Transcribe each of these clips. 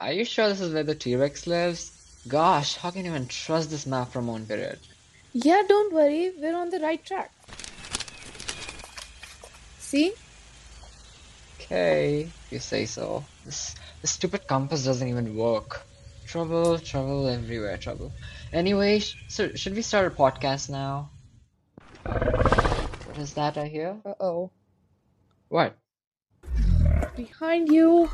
Are you sure this is where the T-Rex lives? Gosh, how can you even trust this map from one period? Yeah, don't worry, we're on the right track. See? Okay, if you say so. This stupid compass doesn't even work. Trouble, trouble everywhere, trouble. Anyway, so should we start a podcast now? What is that I hear? Uh-oh. What? Behind you.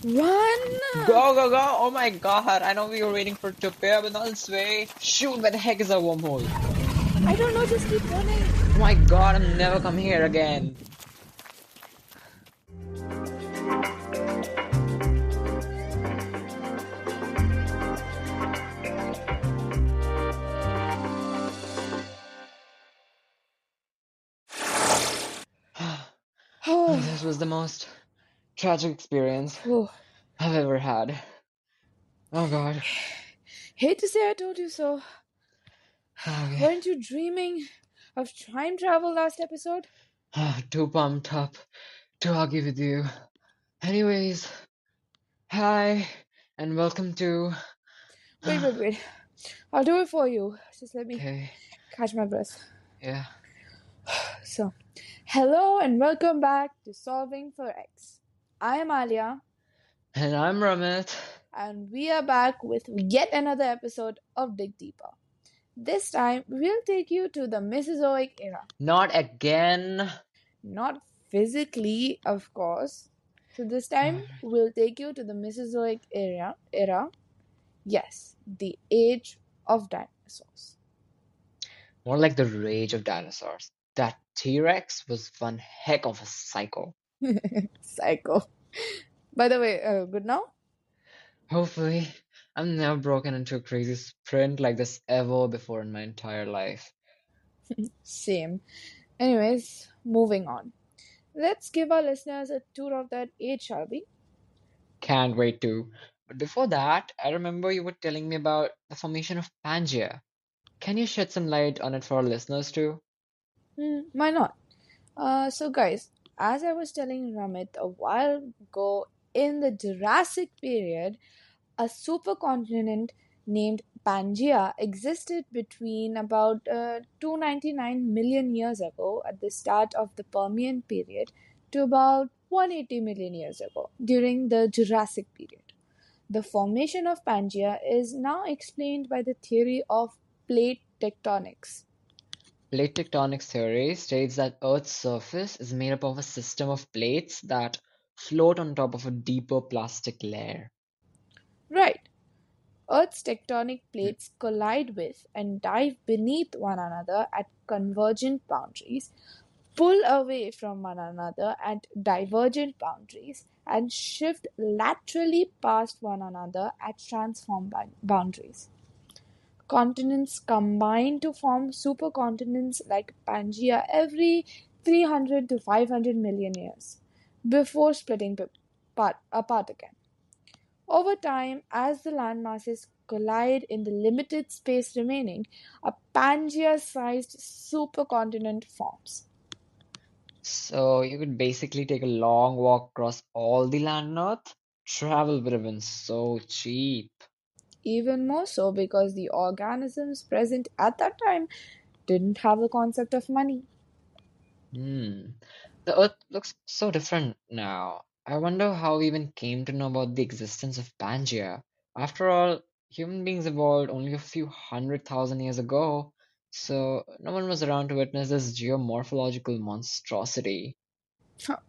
Run! Go, go, go! Oh my god, I know we were waiting for it to appear, but not this way. Shoot, where the heck is our wormhole? I don't know, just keep running. Oh my god, I'm never coming here again. This was the most tragic experience Oh, I've ever had. Oh god. hate to say I told you so. Okay. Weren't you dreaming of time travel last episode? Too pumped up to argue with you. Anyways, hi, and welcome to. Wait. I'll do it for you. Just let me Okay, catch my breath. yeah. So, hello and welcome back to Solving for X. I am Aaliya, And I'm Ramit. and we are back with yet another episode of Dig Deeper. This time, we'll take you to the Mesozoic era. Not again. Not physically, of course. So this time, we'll take you to the Mesozoic era. Yes, the Age of Dinosaurs. More like the rage of dinosaurs. That T-Rex was one heck of a psycho. Psycho. By the way, good now? Hopefully, I've never broken into a crazy sprint like this ever before in my entire life. Same. Anyways, moving on. Let's give our listeners a tour of that age, shall we? Can't wait to. But before that, I remember you were telling me about the formation of Pangea. Can you shed some light on it for our listeners too? Why not? So, guys, as I was telling Ramit a while ago, in the Jurassic period, a supercontinent named Pangea existed between about 299 million years ago at the start of the Permian period to about 180 million years ago during the Jurassic period. The formation of Pangea is now explained by the theory of plate tectonics. Plate tectonics theory states that Earth's surface is made up of a system of plates that float on top of a deeper plastic layer. Right. Earth's tectonic plates collide with and dive beneath one another at convergent boundaries, pull away from one another at divergent boundaries, and shift laterally past one another at transform boundaries. Continents combine to form supercontinents like Pangea every 300 to 500 million years before splitting apart again. Over time, as the landmasses collide in the limited space remaining, a Pangea-sized supercontinent forms. So you could basically take a long walk across all the land on Earth. Travel would have been so cheap. Even more so because the organisms present at that time didn't have the concept of money. Hmm. The Earth looks so different now. I wonder how we even came to know about the existence of Pangea. After all, human beings evolved only a few 100,000 years ago, so no one was around to witness this geomorphological monstrosity.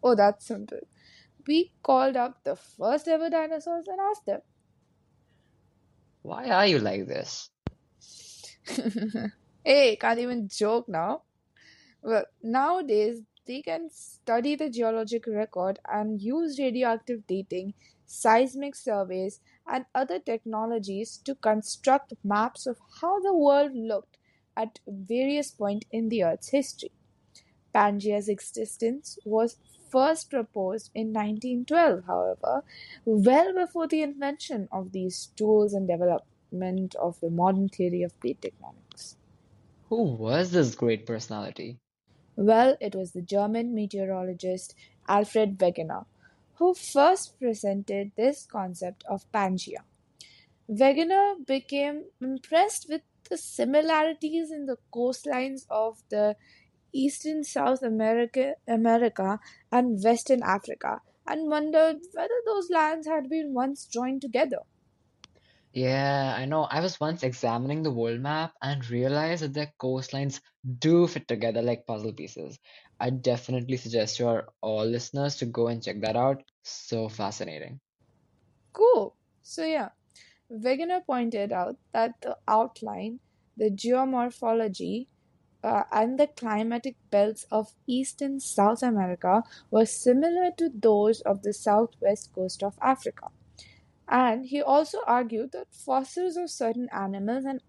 Oh, that's simple. We called up the first ever dinosaurs and asked them. Why are you like this? Hey, can't even joke now. Well, nowadays they can study the geologic record and use radioactive dating, seismic surveys, and other technologies to construct maps of how the world looked at various points in the Earth's history. Pangea's existence was first proposed in 1912, however, well before the invention of these tools and development of the modern theory of plate tectonics. Who was this great personality? Well, it was the German meteorologist Alfred Wegener who first presented this concept of Pangea. Wegener became impressed with the similarities in the coastlines of the eastern South America and Western Africa and wondered whether those lands had been once joined together. Yeah, I know. I was once examining the world map and realized that their coastlines do fit together like puzzle pieces. I definitely suggest your all listeners to go and check that out. So fascinating. Cool. So, yeah, Wegener pointed out that the outline, the geomorphology, and the climatic belts of eastern South America were similar to those of the southwest coast of Africa. And he also argued that fossils of certain animals and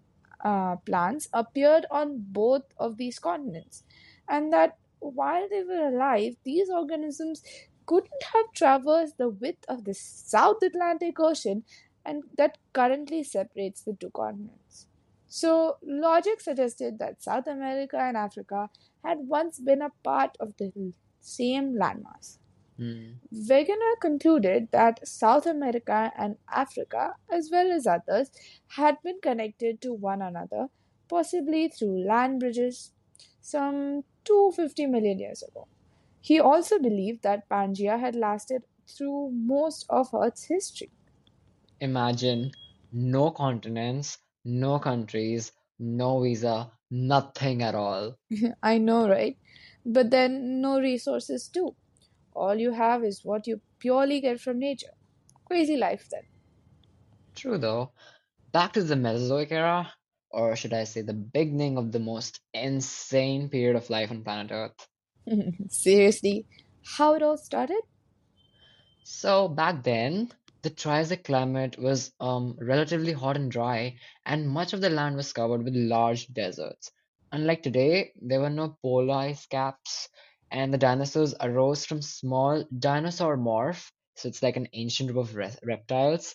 plants appeared on both of these continents, and that while they were alive, these organisms couldn't have traversed the width of the South Atlantic Ocean, and that currently separates the two continents. So, logic suggested that South America and Africa had once been a part of the same landmass. Hmm. Wegener concluded that South America and Africa, as well as others, had been connected to one another, possibly through land bridges, some 250 million years ago. He also believed that Pangea had lasted through most of Earth's history. Imagine no continents, no countries, no visa, nothing at all. I know, right? But then no resources too. All you have is what you purely get from nature. Crazy life then. True though. Back to the Mesozoic era, or should I say the beginning of the most insane period of life on planet Earth. Seriously, how it all started? So back then, the Triassic climate was relatively hot and dry, and much of the land was covered with large deserts. Unlike today, there were no polar ice caps, and the dinosaurs arose from small dinosaur morph, so it's like an ancient group of reptiles.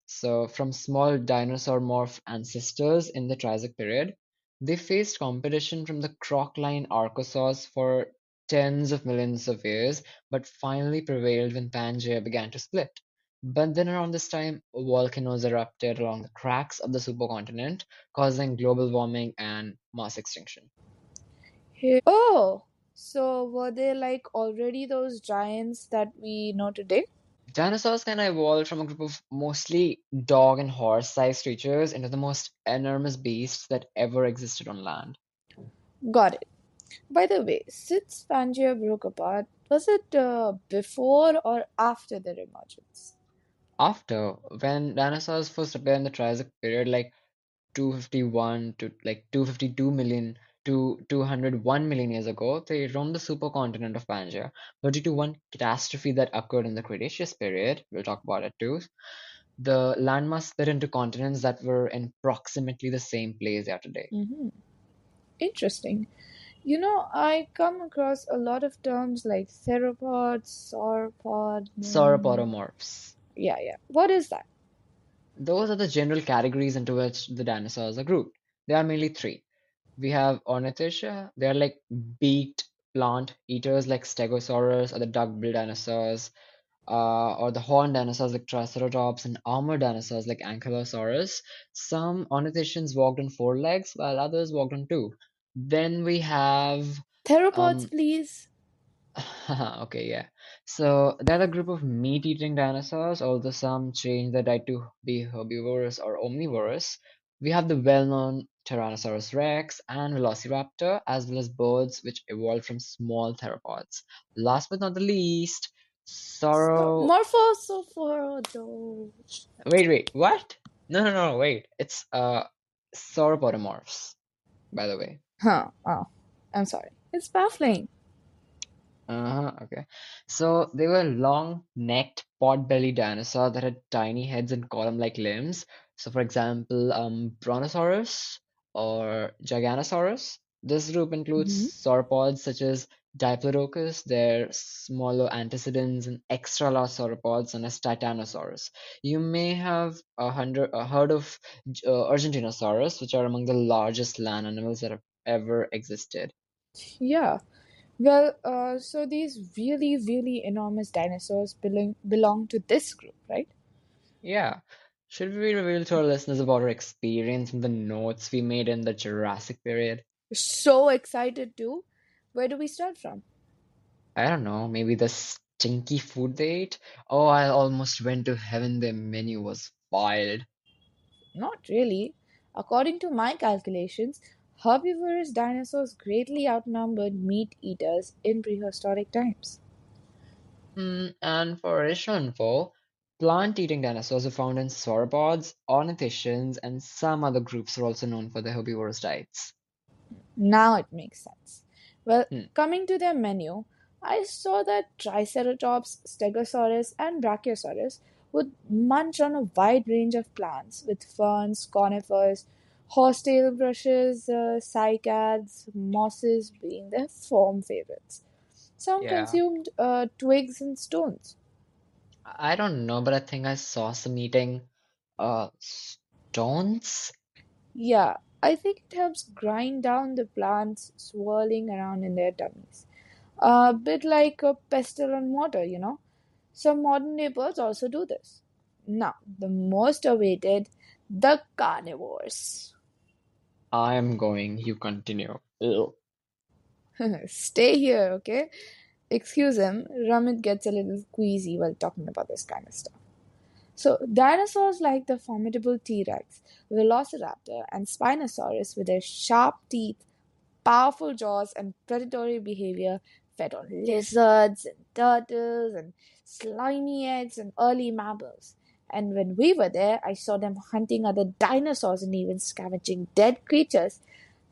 So, from small dinosaur morph ancestors in the Triassic period, they faced competition from the crocodile archosaurs for tens of millions of years, but finally prevailed when Pangea began to split. But then around this time, volcanoes erupted along the cracks of the supercontinent, causing global warming and mass extinction. Oh, so were they like already those giants that we know today? Dinosaurs kind of evolved from a group of mostly dog and horse sized creatures into the most enormous beasts that ever existed on land. Got it. By the way, since Pangea broke apart, was it before or after their emergence? After, when dinosaurs first appeared in the Triassic period, like 251 to like 252 million to 201 million years ago, they roamed the supercontinent of Pangea. But due to one catastrophe that occurred in the Cretaceous period, we'll talk about it too, the landmass split into continents that were in approximately the same place they are today. Hmm. Interesting. You know, I come across a lot of terms like theropod, sauropod. Sauropodomorphs. Yeah, yeah. What is that? Those are the general categories into which the dinosaurs are grouped. There are mainly three. We have Ornithischia. They are like beaked plant eaters like Stegosaurus or the duck-billed dinosaurs, or the horned dinosaurs like Triceratops and armored dinosaurs like Ankylosaurus. Some ornithischians walked on four legs while others walked on two. Then we have Theropods, um, please. Okay, yeah. So they're a group of meat-eating dinosaurs, although some change their diet to be herbivorous or omnivorous. We have the well-known Tyrannosaurus rex and Velociraptor, as well as birds which evolved from small theropods. Last but not the least, Sauro. Morphosophorodon. Wait, what? No, wait. It's sauropodomorphs, by the way. Huh. Oh, I'm sorry. It's baffling. Okay. So they were long-necked, pot-bellied dinosaurs that had tiny heads and column-like limbs. So, for example, Brontosaurus or Giganosaurus. This group includes Hmm. sauropods such as Diplodocus, their smaller antecedents, and extra large sauropods known as Titanosaurus. You may have heard of Argentinosaurus, which are among the largest land animals that have ever existed. Yeah. So these really, really enormous dinosaurs belong to this group, right? Yeah. Should we reveal to our listeners about our experience and the notes we made in the Jurassic period? So excited too. Where do we start from? I don't know, maybe the stinky food they ate? Oh, I almost went to heaven. Their menu was wild. Not really. According to my calculations, herbivorous dinosaurs greatly outnumbered meat eaters in prehistoric times. And for additional info, plant-eating dinosaurs are found in sauropods, ornithischians, and some other groups are also known for their herbivorous diets. Now it makes sense. Well, Hmm, coming to their menu, I saw that Triceratops, Stegosaurus, and Brachiosaurus would munch on a wide range of plants, with ferns, conifers, horsetail brushes, cycads, mosses being their firm favorites. Some yeah. consumed twigs and stones. I don't know, but I think I saw some eating stones. Yeah, I think it helps grind down the plants swirling around in their tummies. A bit like a pestle and mortar. Some modern day birds also do this. Now, the most awaited, the carnivores. I am going, you continue. Ew. Stay here, okay? Excuse him, Ramit gets a little queasy while talking about this kind of stuff. So, dinosaurs like the formidable T Rex, Velociraptor, and Spinosaurus, with their sharp teeth, powerful jaws, and predatory behavior, fed on lizards and turtles and slimy eggs and early mammals. And when we were there, I saw them hunting other dinosaurs and even scavenging dead creatures.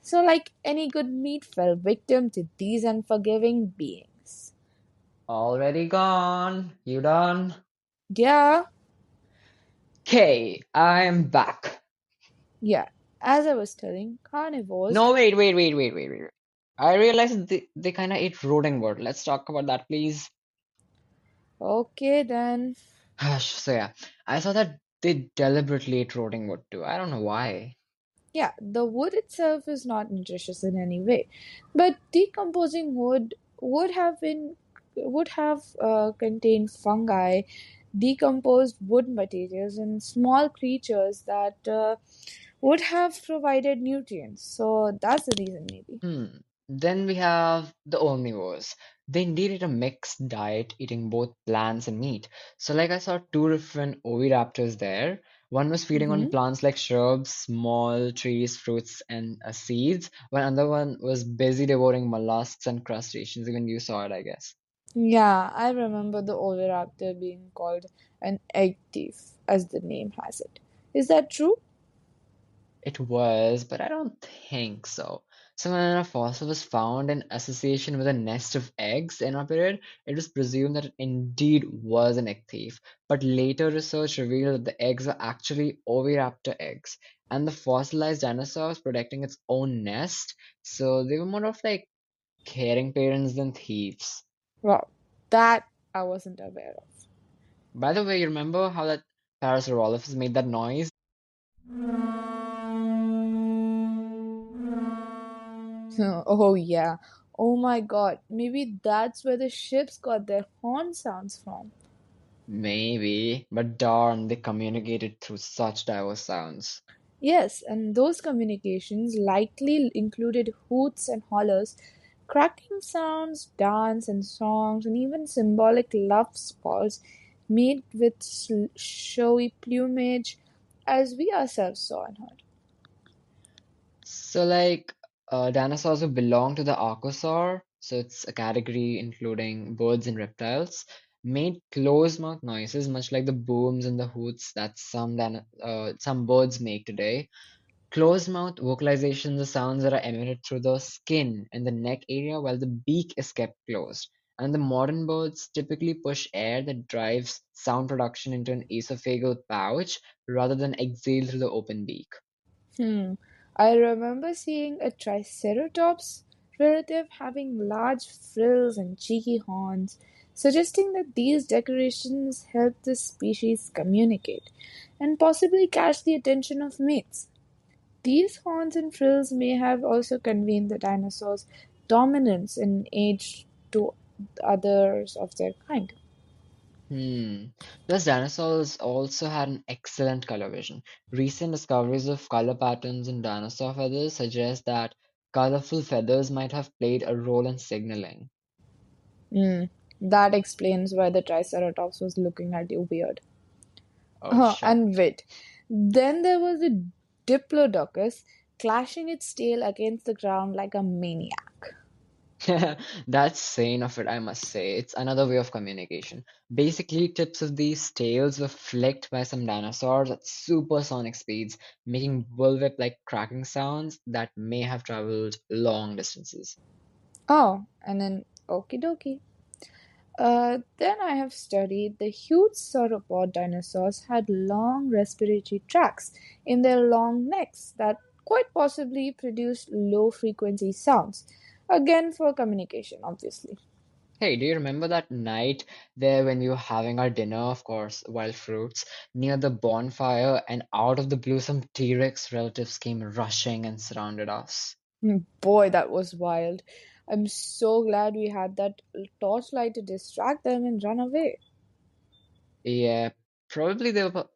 So, like any good meat, fell victim to these unforgiving beings. Already gone. You done? Yeah, Okay, I am back. yeah. As I was telling, carnivores. No, wait. I realized they kind of ate rodent wood. Let's talk about that, please. Okay, then. So yeah, I saw that they deliberately ate rotting wood too. I don't know why. Yeah, the wood itself is not nutritious in any way, but decomposing wood would have contained fungi, decomposed wood materials, and small creatures that would have provided nutrients. So that's the reason, maybe. Hmm. Then we have the omnivores. They indeed eat a mixed diet, eating both plants and meat. So, like I saw two different oviraptors there. One was feeding on Mm-hmm. plants like shrubs, small trees, fruits, and seeds. While another one was busy devouring mollusks and crustaceans. Even you saw it, I guess. Yeah, I remember the oviraptor being called an egg thief, as the name has it. Is that true? It was, but I don't think so. So when a fossil was found in association with a nest of eggs in our period, it was presumed that it indeed was an egg thief. But later research revealed that the eggs were actually oviraptor eggs, and the fossilized dinosaur was protecting its own nest. So they were more of like caring parents than thieves. Wow, that I wasn't aware of. By the way, you remember how that Parasaurolophus made that noise? Oh, yeah. Oh my god. Maybe that's where the ships got their horn sounds from. Maybe, but darn, they communicated through such diverse sounds. Yes, and those communications likely included hoots and hollers, cracking sounds, dance and songs, and even symbolic love calls made with showy plumage, as we ourselves saw and heard. So, like, dinosaurs who belong to the Archosaur, so it's a category including birds and reptiles, made closed mouth noises, much like the booms and the hoots that some birds make today. Closed mouth vocalizations are sounds that are emitted through the skin and the neck area while the beak is kept closed. And the modern birds typically push air that drives sound production into an esophageal pouch rather than exhale through the open beak. Hmm. I remember seeing a Triceratops relative having large frills and cheeky horns, suggesting that these decorations help the species communicate and possibly catch the attention of mates. These horns and frills may have also conveyed the dinosaurs' dominance in age to others of their kind. Hmm. Plus, dinosaurs also had an excellent color vision. Recent discoveries of color patterns in dinosaur feathers suggest that colorful feathers might have played a role in signaling. Hmm. That explains why the Triceratops was looking at you weird. Oh shit. And wait, then there was the Diplodocus clashing its tail against the ground like a maniac. That's sane of it, I must say. It's another way of communication. Basically, tips of these tails were flicked by some dinosaurs at supersonic speeds, making bullwhip-like cracking sounds that may have traveled long distances. Oh, and then okie dokie. Then I have studied the huge sauropod dinosaurs had long respiratory tracts in their long necks that quite possibly produced low frequency sounds. Again, for communication, obviously. Hey, do you remember that night there when we were having our dinner, of course, wild fruits, near the bonfire, and out of the blue some T-Rex relatives came rushing and surrounded us? Boy, that was wild. I'm so glad we had that torchlight to distract them and run away. Yeah, probably they were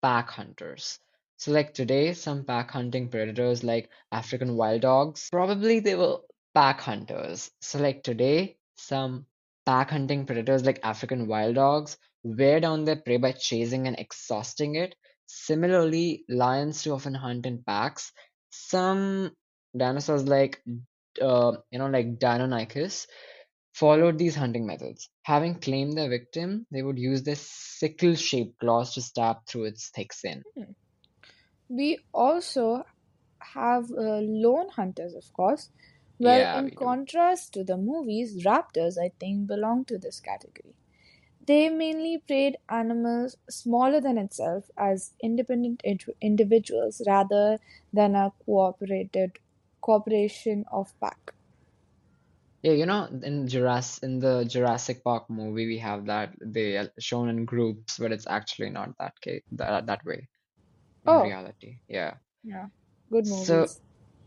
pack hunters. So, like today, some pack hunting predators like African wild dogs, probably they were pack hunters. So, like today, some pack hunting predators like African wild dogs wear down their prey by chasing and exhausting it. Similarly, lions too often hunt in packs. Some dinosaurs like Deinonychus followed these hunting methods. Having claimed their victim, they would use their sickle-shaped claws to stab through its thick skin. We also have lone hunters, of course. Well, Yeah, in we do. contrast to the movies, raptors, I think, belong to this category. They mainly preyed animals smaller than itself as independent individuals rather than a cooperated cooperation of pack. Yeah, in the Jurassic Park movie, we have that they are shown in groups, but it's actually not that way in Oh, reality. Yeah. yeah, good So movies.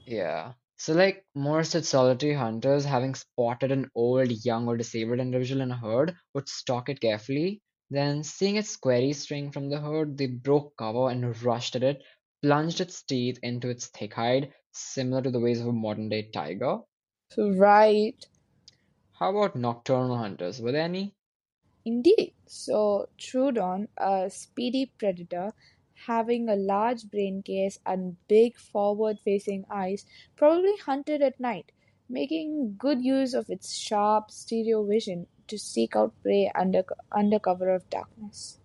yeah. So, like most solitary hunters, having spotted an old, young, or disabled individual in a herd, would stalk it carefully. Then, seeing its squarey string from the herd, they broke cover and rushed at it, plunged its teeth into its thick hide, similar to the ways of a modern-day tiger. So, right. How about nocturnal hunters? Were there any? Indeed. So, Trudon, a speedy predator having a large brain case and big forward facing eyes, probably hunted at night, making good use of its sharp stereo vision to seek out prey under cover of darkness.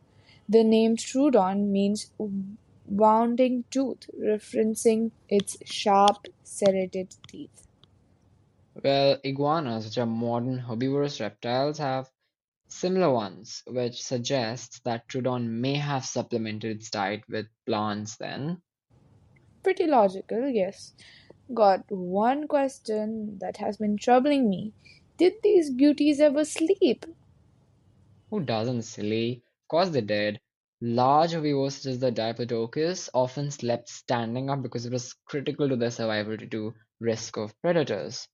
The name Trudon means wounding tooth, referencing its sharp, serrated teeth. Well, iguanas, which are modern herbivorous reptiles, have similar ones, which suggests that Trudon may have supplemented its diet with plants then. Pretty logical, yes. Got one question that has been troubling me. Did these beauties ever sleep? Who doesn't, silly? Of course they did. Large herbivores such as the Diplodocus often slept standing up because it was critical to their survival due to risk of predators.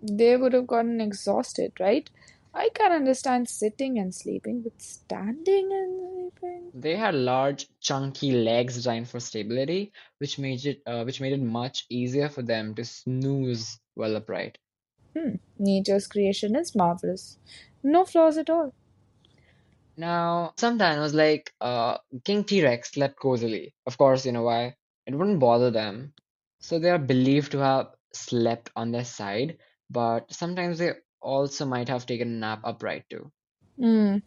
They would have gotten exhausted, right? I can understand sitting and sleeping, but standing and sleeping? They had large, chunky legs designed for stability, which made it much easier for them to snooze while upright. Nature's creation is marvelous. No flaws at all. Now, some dinos like King T-Rex slept cozily. Of course, you know why? It wouldn't bother them. So they are believed to have slept on their side, but sometimes they also might have taken a nap upright too. Hmm.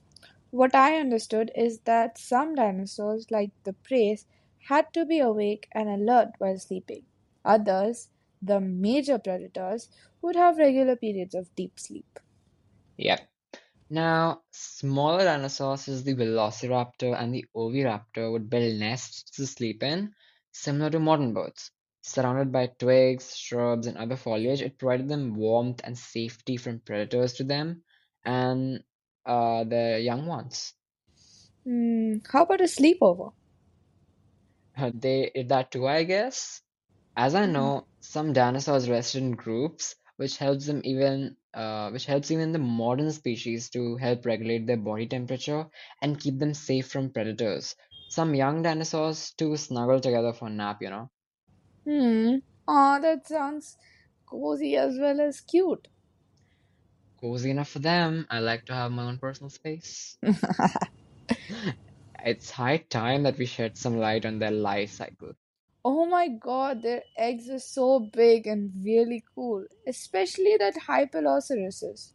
What I understood is that some dinosaurs, like the preys, had to be awake and alert while sleeping. Others, the major predators, would have regular periods of deep sleep. Yep. Now, smaller dinosaurs such as the Velociraptor and the Oviraptor would build nests to sleep in, similar to modern birds. Surrounded by twigs, shrubs, and other foliage, it provided them warmth and safety from predators to them and their young ones. How about a sleepover? They did that too, I guess. As I know, some dinosaurs rested in groups, which helps even the modern species to help regulate their body temperature and keep them safe from predators. Some young dinosaurs too snuggle together for a nap. Hmm. Oh, that sounds cozy as well as cute. Cozy enough for them. I like to have my own personal space. It's high time that we shed some light on their life cycle. Oh my god, their eggs are so big and really cool, especially that Hypelosaurus.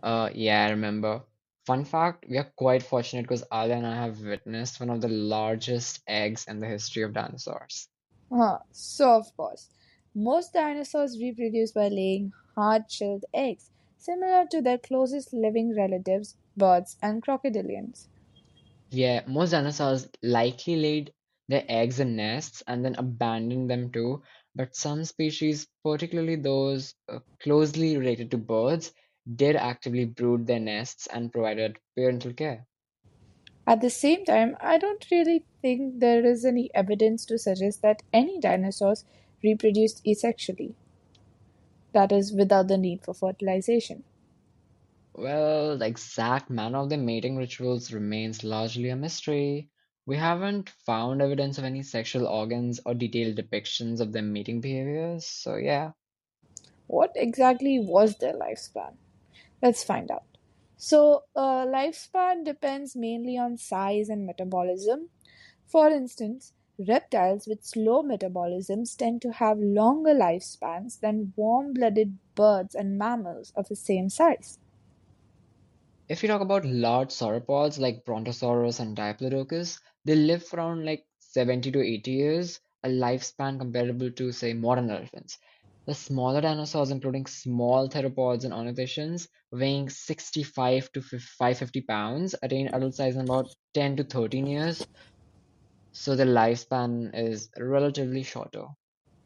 Yeah, I remember. Fun fact, we are quite fortunate because Alia and I have witnessed one of the largest eggs in the history of dinosaurs. So of course, most dinosaurs reproduce by laying hard-shelled eggs, similar to their closest living relatives, birds and crocodilians. Yeah, most dinosaurs likely laid their eggs in nests and then abandoned them too, but some species, particularly those closely related to birds, did actively brood their nests and provided parental care. At the same time, I don't really think there is any evidence to suggest that any dinosaurs reproduced asexually, that is, without the need for fertilization. Well, the exact manner of their mating rituals remains largely a mystery. We haven't found evidence of any sexual organs or detailed depictions of their mating behaviors, so yeah. What exactly was their lifespan? Let's find out. So, lifespan depends mainly on size and metabolism. For instance, reptiles with slow metabolisms tend to have longer lifespans than warm blooded birds and mammals of the same size. If you talk about large sauropods like Brontosaurus and Diplodocus, they live for around like 70 to 80 years, a lifespan comparable to, say, modern elephants. The smaller dinosaurs, including small theropods and ornithischians, weighing 65 to 550 pounds, attain adult size in about 10 to 13 years, so their lifespan is relatively shorter.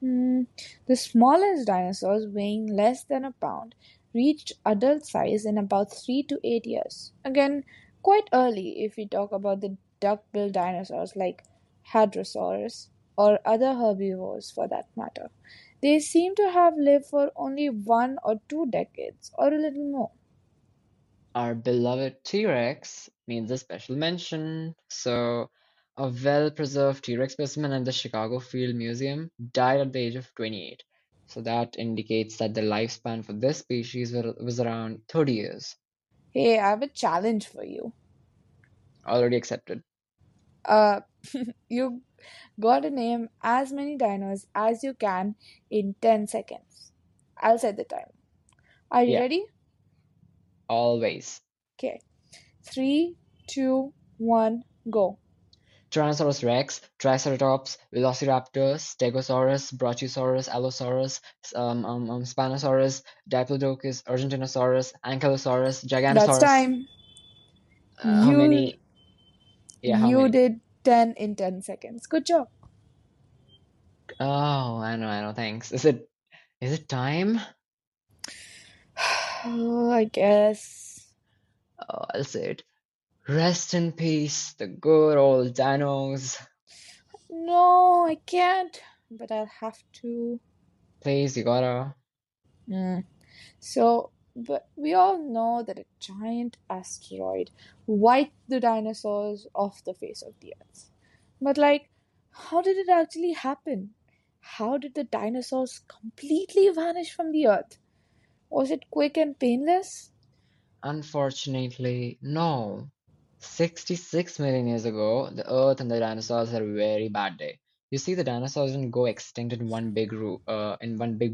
Hmm, the smallest dinosaurs, weighing less than a pound, reached adult size in about 3 to 8 years. Again, quite early if we talk about the duck billed dinosaurs like Hadrosaurus or other herbivores for that matter. They seem to have lived for only 1 or 2 decades or a little more. Our beloved T-Rex needs a special mention. So, a well-preserved T-Rex specimen at the Chicago Field Museum died at the age of 28. So that indicates that the lifespan for this species was around 30 years. Hey, I have a challenge for you. Already accepted. Uh, you got to name as many dinos as you can in 10 seconds. I'll set the time. Are you Yeah, ready? always. Okay. Three, two, one, go. Tyrannosaurus rex, Triceratops, Velociraptor, Stegosaurus, Brachiosaurus, Allosaurus, Spinosaurus, Diplodocus, Argentinosaurus, Ankylosaurus, That's Gigantosaurus. time. How You many? Yeah, how you many? did 10 in 10 seconds. Good job. Oh, I know, thanks. Is it time? Oh, I guess. Oh, I'll say it. Rest in peace, the good old dinos. No, I can't. But I'll have to. Please, you gotta. Mm. So, but we all know that a giant asteroid wiped the dinosaurs off the face of the earth. But, like, how did it actually happen? How did the dinosaurs completely vanish from the earth? Was it quick and painless? Unfortunately, no. 66 million years ago, the Earth and the dinosaurs had a very bad day. You see, the dinosaurs didn't go extinct in one big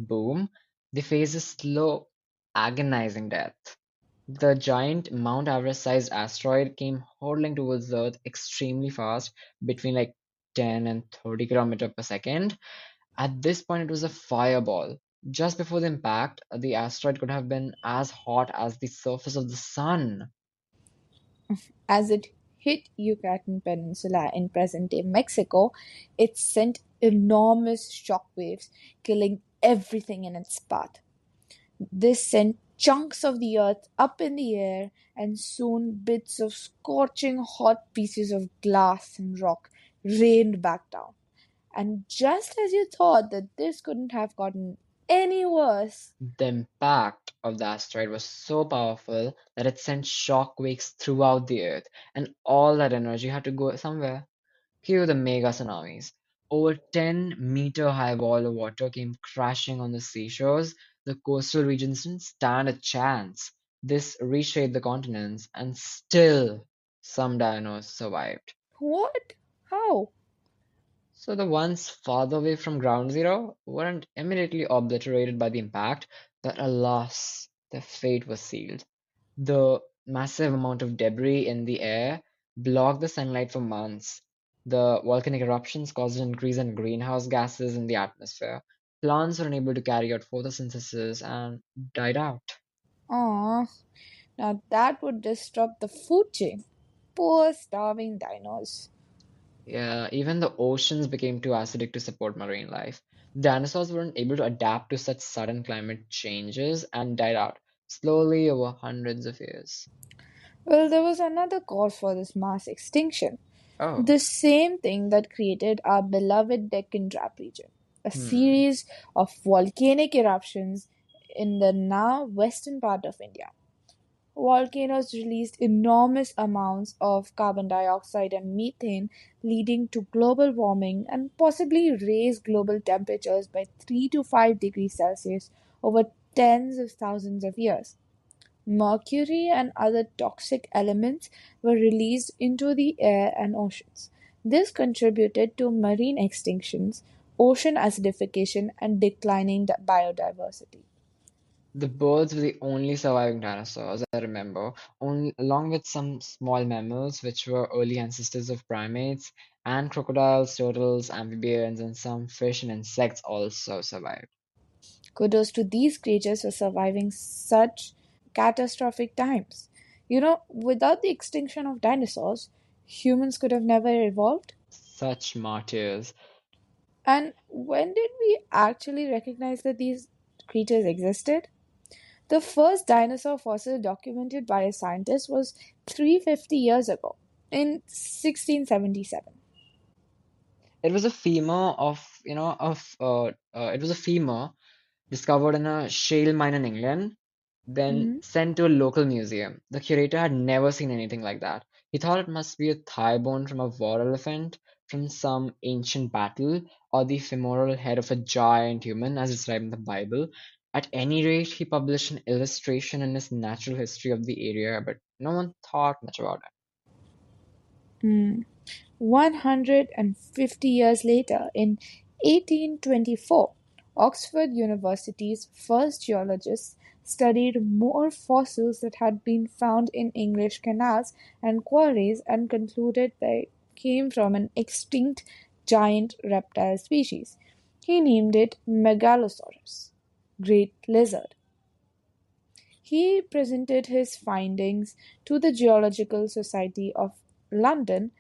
boom. They faced a slow, agonizing death. The giant Mount Everest-sized asteroid came hurtling towards the Earth extremely fast, between like 10 and 30 kilometers per second. At this point, it was a fireball. Just before the impact, the asteroid could have been as hot as the surface of the sun. As it hit Yucatan Peninsula in present day Mexico, it sent enormous shock waves, killing everything in its path. This sent chunks of the earth up in the air, and soon bits of scorching hot pieces of glass and rock rained back down. And just as you thought that this couldn't have gotten any worse. The impact of the asteroid was so powerful that it sent shockwaves throughout the Earth, and all that energy had to go somewhere. Cue the mega tsunamis. Over 10-meter high wall of water came crashing on the seashores. The coastal regions didn't stand a chance. This reshaped the continents, and still some dinos survived. What? How? So the ones farther away from ground zero weren't immediately obliterated by the impact, but alas, their fate was sealed. The massive amount of debris in the air blocked the sunlight for months. The volcanic eruptions caused an increase in greenhouse gases in the atmosphere. Plants were unable to carry out photosynthesis and died out. Aw, now that would disrupt the food chain. Poor starving dinos. Yeah, even the oceans became too acidic to support marine life. Dinosaurs weren't able to adapt to such sudden climate changes and died out slowly over hundreds of years. Well, there was another cause for this mass extinction. Oh, The same thing that created our beloved Deccan Trap region. A hmm. series of volcanic eruptions in the now western part of India. Volcanoes released enormous amounts of carbon dioxide and methane, leading to global warming and possibly raised global temperatures by 3 to 5 degrees Celsius over tens of thousands of years. Mercury and other toxic elements were released into the air and oceans. This contributed to marine extinctions, ocean acidification, and declining biodiversity. The birds were the only surviving dinosaurs I remember, along with some small mammals, which were early ancestors of primates, and crocodiles, turtles, amphibians, and some fish and insects also survived. Kudos to these creatures for surviving such catastrophic times. Without the extinction of dinosaurs, humans could have never evolved. Such martyrs. And when did we actually recognize that these creatures existed? The first dinosaur fossil documented by a scientist was 350 years ago, in 1677. It was a femur it was a femur discovered in a shale mine in England, then Mhm. sent to a local museum. The curator had never seen anything like that. He thought it must be a thigh bone from a war elephant from some ancient battle, or the femoral head of a giant human, as described in the Bible. At any rate, he published an illustration in his Natural History of the area, but no one thought much about it. Hmm. 150 years later, in 1824, Oxford University's first geologists studied more fossils that had been found in English canals and quarries and concluded they came from an extinct giant reptile species. He named it Megalosaurus, great lizard. He presented his findings to the Geological Society of London,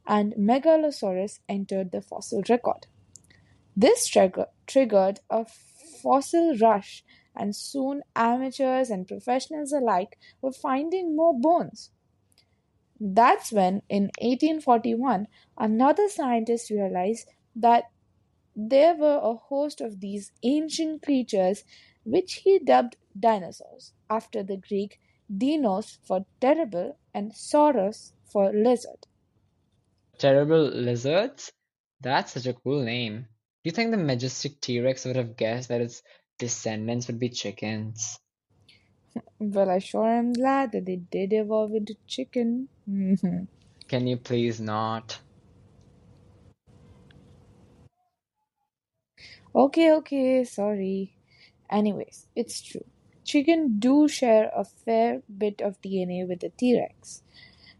and Megalosaurus entered the fossil record. This triggered a fossil rush, and soon amateurs and professionals alike were finding more bones. That's when, in 1841, another scientist realized that there were a host of these ancient creatures which he dubbed dinosaurs, after the Greek dinos for terrible and sauros for lizard. Terrible lizards? That's such a cool name. Do you think the majestic T-Rex would have guessed that its descendants would be chickens? Well, I sure am glad that they did evolve into chicken. Mhm. Can you please not? Okay, sorry. Anyways, it's true. Chicken do share a fair bit of DNA with the T Rex.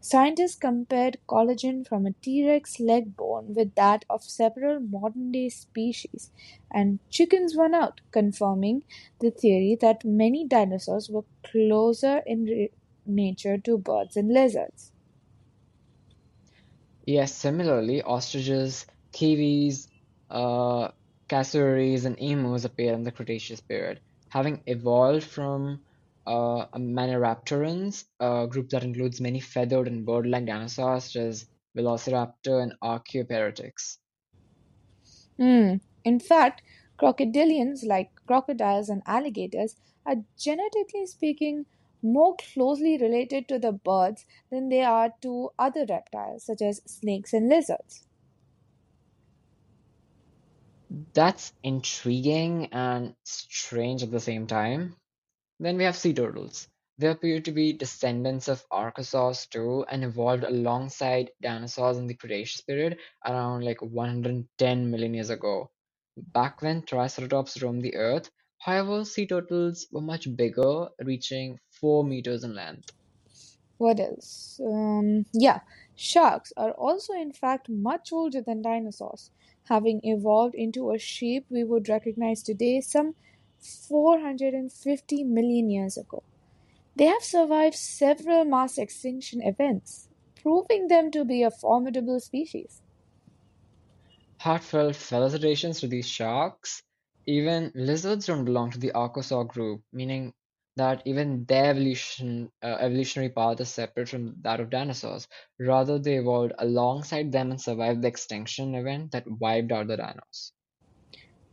Scientists compared collagen from a T Rex leg bone with that of several modern day species, and chickens won out, confirming the theory that many dinosaurs were closer in nature to birds and lizards. Yes, similarly, ostriches, kiwis, uh, cassowaries, and emus appear in the Cretaceous period, having evolved from a Maniraptorans, a group that includes many feathered and bird-like dinosaurs such as Velociraptor and Archaeopteryx. In fact, Crocodilians, like crocodiles and alligators, are genetically speaking more closely related to the birds than they are to other reptiles, such as snakes and lizards. That's intriguing and strange at the same time. Then we have sea turtles. They appear to be descendants of archosaurs too and evolved alongside dinosaurs in the Cretaceous period around like 110 million years ago. Back when Triceratops roamed the earth, however, sea turtles were much bigger, reaching 4 meters in length. What else? Yeah, sharks are also, in fact, much older than dinosaurs, having evolved into a shape we would recognize today some 450 million years ago. They have survived several mass extinction events, proving them to be a formidable species. Heartfelt felicitations to these sharks. Even lizards don't belong to the archosaur group, meaning that even their evolutionary path is separate from that of dinosaurs. Rather, they evolved alongside them and survived the extinction event that wiped out the dinos.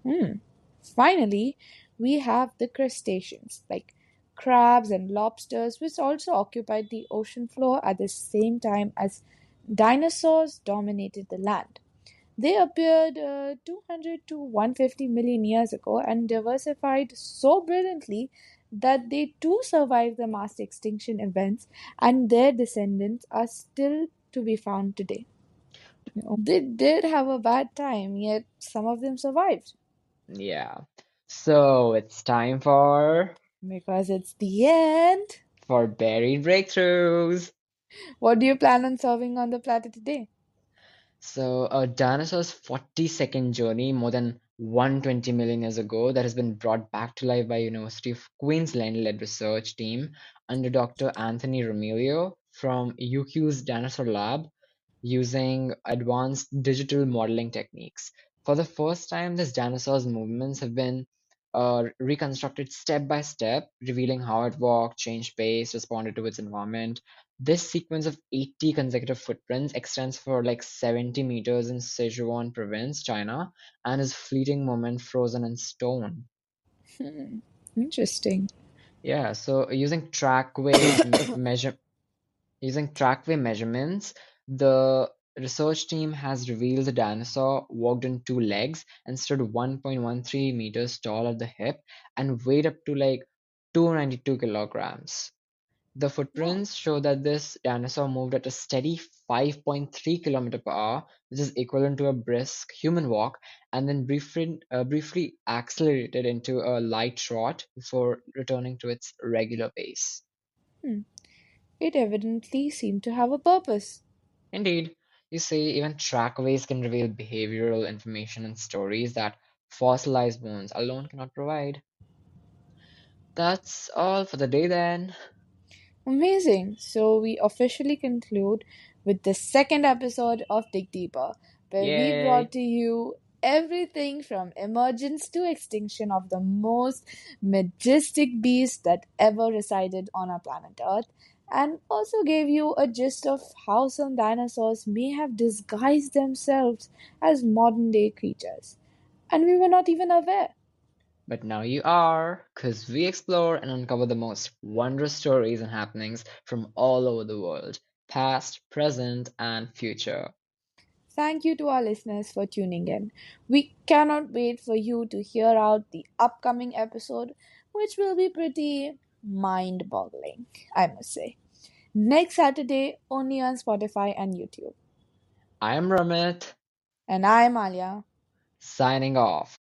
Hmm. Finally, we have the crustaceans, like crabs and lobsters, which also occupied the ocean floor at the same time as dinosaurs dominated the land. They appeared 200 to 150 million years ago and diversified so brilliantly that they too survived the mass extinction events, and their descendants are still to be found today. They did have a bad time, yet some of them survived. Yeah. So it's time Because it's the end. for buried breakthroughs. What do you plan on serving on the platter today? So, a dinosaur's 40-second journey more than 120 million years ago that has been brought back to life by University of Queensland-led research team under Dr. Anthony Romilio from UQ's Dinosaur Lab using advanced digital modeling techniques. For the first time, this dinosaur's movements have been reconstructed step by step, revealing how it walked, changed pace, responded to its environment. This sequence of 80 consecutive footprints extends for like 70 meters in Sichuan province, China, and is fleeting moment frozen in stone. Hmm, interesting. Yeah, so using trackway measurements, the research team has revealed the dinosaur walked on two legs and stood 1.13 meters tall at the hip and weighed up to like 292 kilograms. The Wow. footprints show that this dinosaur moved at a steady 5.3 kilometer per hour, which is equivalent to a brisk human walk, and then briefly accelerated into a light trot before returning to its regular pace. Hmm. It evidently seemed to have a purpose. Indeed, you see, even trackways can reveal behavioral information and stories that fossilized bones alone cannot provide. That's all for the day then. Amazing. So we officially conclude with the second episode of Dig Deeper, where we brought Yay! to you everything from emergence to extinction of the most majestic beast that ever resided on our planet Earth, and also gave you a gist of how some dinosaurs may have disguised themselves as modern day creatures. And we were not even aware. But now you are, because we explore and uncover the most wondrous stories and happenings from all over the world, past, present, and future. Thank you to our listeners for tuning in. We cannot wait for you to hear out the upcoming episode, which will be pretty mind boggling, I must say. Next Saturday, only on Spotify and YouTube. I am Ramit, And I'm Alia. signing off.